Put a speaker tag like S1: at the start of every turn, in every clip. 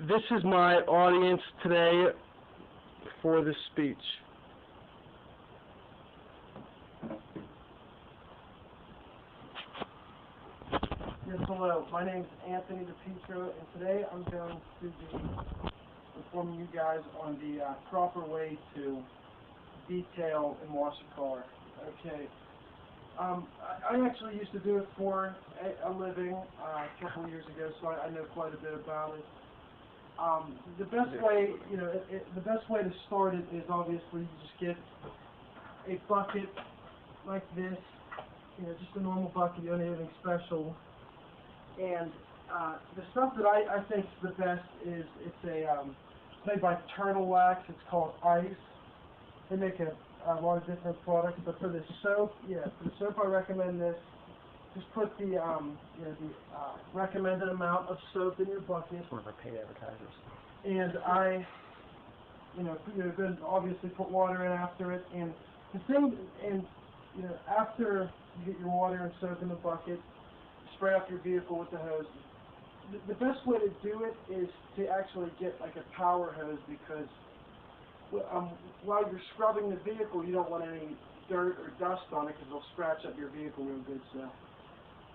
S1: This is my audience today for this speech. Yes, hello. My name is Anthony DePietro, and today I'm going to be informing you guys on the proper way to detail and wash a car. Okay. I actually used to do it for a living a couple of years ago, so I know quite a bit about it. The best way, the best way to start it is obviously you just get a bucket like this, just a normal bucket. You don't need anything special. And the stuff that I think is the best is it's made by Turtle Wax. It's called Ice. They make a lot of different products, but for the soap, for the soap I recommend this. Just put the recommended amount of soap in your bucket.
S2: It's one of our paid advertisers.
S1: And then obviously put water in after it. And the thing, after you get your water and soap in the bucket, spray off your vehicle with the hose. The best way to do it is to actually get like a power hose, because while you're scrubbing the vehicle, you don't want any dirt or dust on it, because it'll scratch up your vehicle real good. So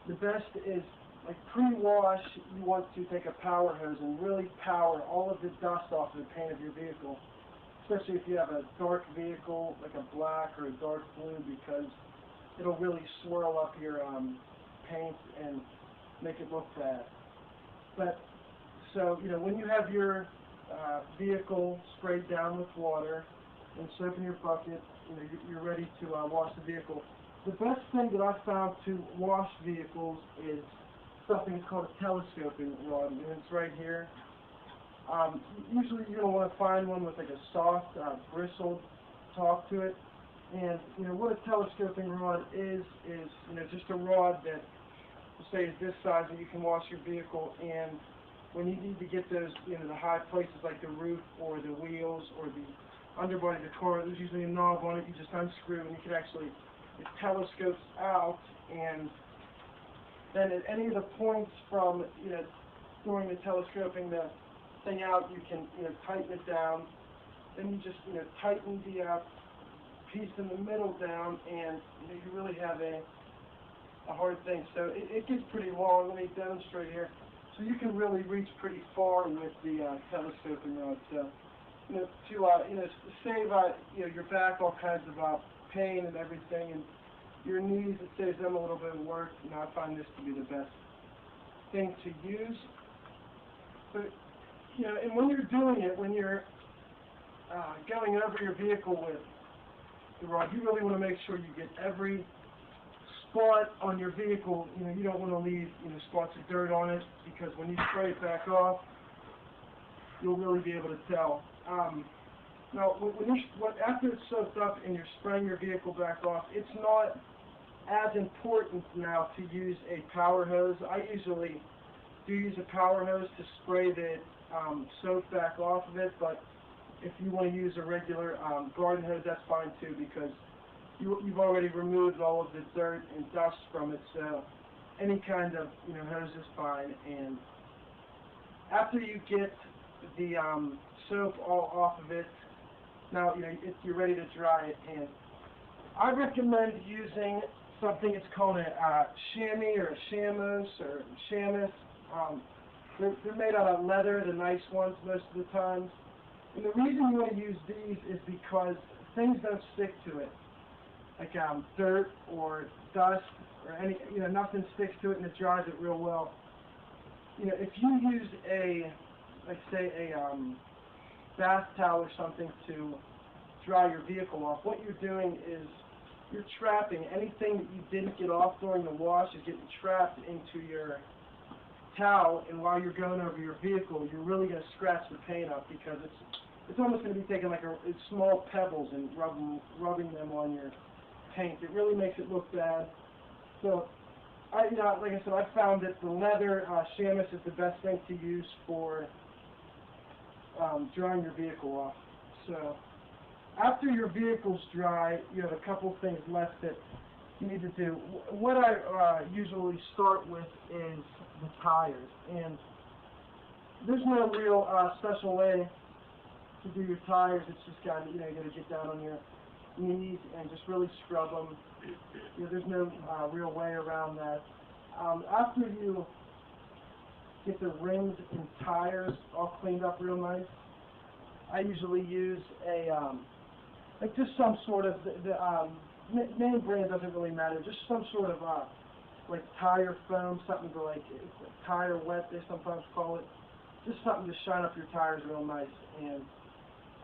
S1: the best is, like pre-wash, you want to take a power hose and really power all of the dust off of the paint of your vehicle, especially if you have a dark vehicle, like a black or a dark blue, because it'll really swirl up your paint and make it look bad. But so when you have your vehicle sprayed down with water and soap in your bucket, you're ready to wash the vehicle. The best thing that I've found to wash vehicles is something that's called a telescoping rod, and it's right here. Usually you're going to want to find one with like a soft, bristled top to it. And what a telescoping rod is just a rod that, say, is this size, that you can wash your vehicle. And when you need to get those, the high places like the roof or the wheels or the underbody of the car, there's usually a knob on it. You just unscrew, and you can actually, it telescopes out, and then at any of the points from, during the telescoping the thing out, you can, tighten it down. Then you just, tighten the piece in the middle down, and you really have a hard thing. So it gets pretty long. Let me demonstrate here. So you can really reach pretty far with the telescoping rod. So to save your back all kinds of pain and everything, and your knees, it saves them a little bit of work. I find this to be the best thing to use. But and when you're doing it, when you're going over your vehicle with the rod, you really want to make sure you get every spot on your vehicle. You don't want to leave spots of dirt on it, because when you spray it back off, you'll really be able to tell. Now, after it's soaked up and you're spraying your vehicle back off, it's not as important now to use a power hose. I usually do use a power hose to spray the soap back off of it, but if you want to use a regular garden hose, that's fine too, because you've already removed all of the dirt and dust from it, so any kind of hose is fine. And after you get the soap all off of it, now you're ready to dry it. And I recommend using something, it's called a chamois or a chamois or chamois. They're made out of leather, the nice ones most of the times. And the reason you want to use these is because things don't stick to it, like dirt or dust or any, nothing sticks to it, and it dries it real well. If you use like say a bath towel or something to dry your vehicle off, what you're doing is you're trapping anything that you didn't get off during the wash is getting trapped into your towel, and while you're going over your vehicle, you're really going to scratch the paint up, because it's almost going to be taking like small pebbles and rubbing them on your paint. It really makes it look bad. So like I said, I found that the leather chamois is the best thing to use for drying your vehicle off. So after your vehicle's dry, you have a couple things left that you need to do. What I usually start with is the tires. And there's no real special way to do your tires. It's just kind of, you got to get down on your knees and just really scrub them. There's no real way around that. After you get the rims and tires all cleaned up real nice, I usually use a like just some sort of name brand doesn't really matter. Just some sort of like tire foam, something to like tire wet they sometimes call it. Just something to shine up your tires real nice. And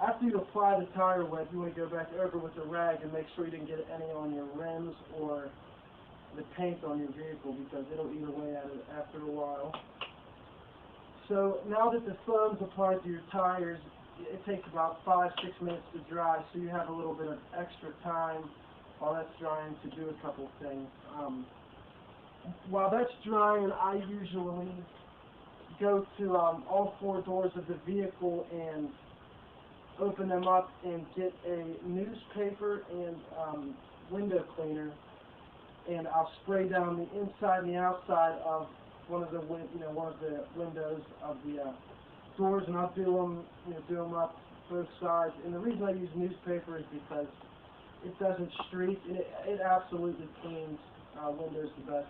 S1: after you apply the tire wet, you want to go back over with the rag and make sure you didn't get any on your rims or the paint on your vehicle, because it'll eat away at it after a while. So now that the foam's applied to your tires, it takes about 5-6 minutes to dry, so you have a little bit of extra time while that's drying to do a couple things. While that's drying, I usually go to all 4 doors of the vehicle and open them up and get a newspaper and window cleaner, and I'll spray down the inside and the outside of one of the windows of the doors, and I'll do them up both sides. And the reason I use newspaper is because it doesn't streak, and it absolutely cleans windows the best.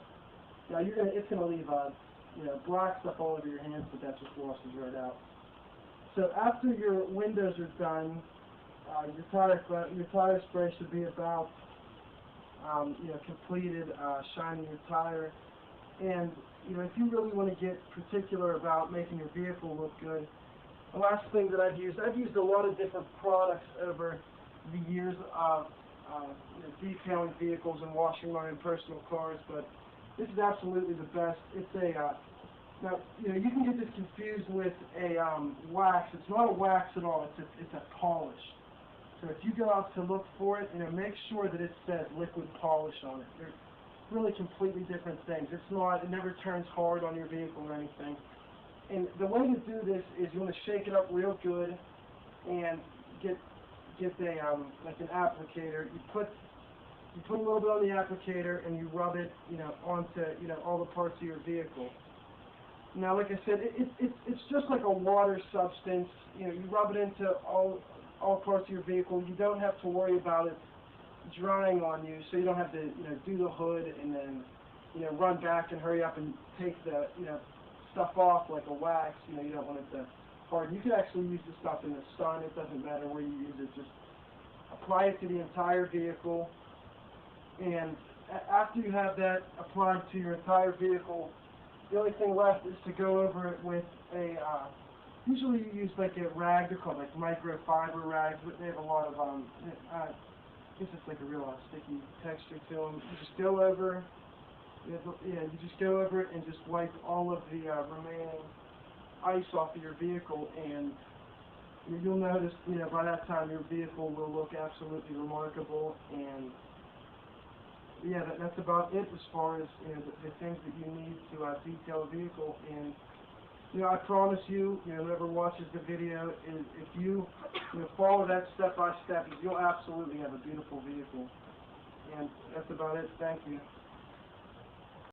S1: Now it's gonna leave black stuff all over your hands, but that just washes right out. So after your windows are done, your tire spray should be about completed, shining your tire. And if you really want to get particular about making your vehicle look good, the last thing that I've used a lot of different products over the years of detailing vehicles and washing my own personal cars, but this is absolutely the best. It's a now you can get this confused with a wax. It's not a wax at all. It's a polish. So if you go out to look for it, make sure that it says liquid polish on it. They're really completely different things. It never turns hard on your vehicle or anything. And the way to do this is you want to shake it up real good and get a like an applicator. You put a little bit on the applicator and you rub it onto all the parts of your vehicle. Now, like I said, it's just like a water substance. You rub it into all parts of your vehicle. You don't have to worry about it drying on you, so you don't have to do the hood and then run back and hurry up and take the stuff off like a wax. You don't want it to harden. You can actually use this stuff in the sun. It doesn't matter where you use it. Just apply it to the entire vehicle, and after you have that applied to your entire vehicle, the only thing left is to go over it with a usually you use like a rag. They're called like microfiber rags, but they have a lot of it's just like a real sticky texture to them. You just go over, you just go over it and just wipe all of the remaining ice off of your vehicle, and you'll notice, by that time your vehicle will look absolutely remarkable. And yeah, that's about it as far as the things that you need to detail a vehicle. And I promise you, whoever watches the video, if you follow that step by step, you'll absolutely have a beautiful vehicle. And that's about it. Thank you.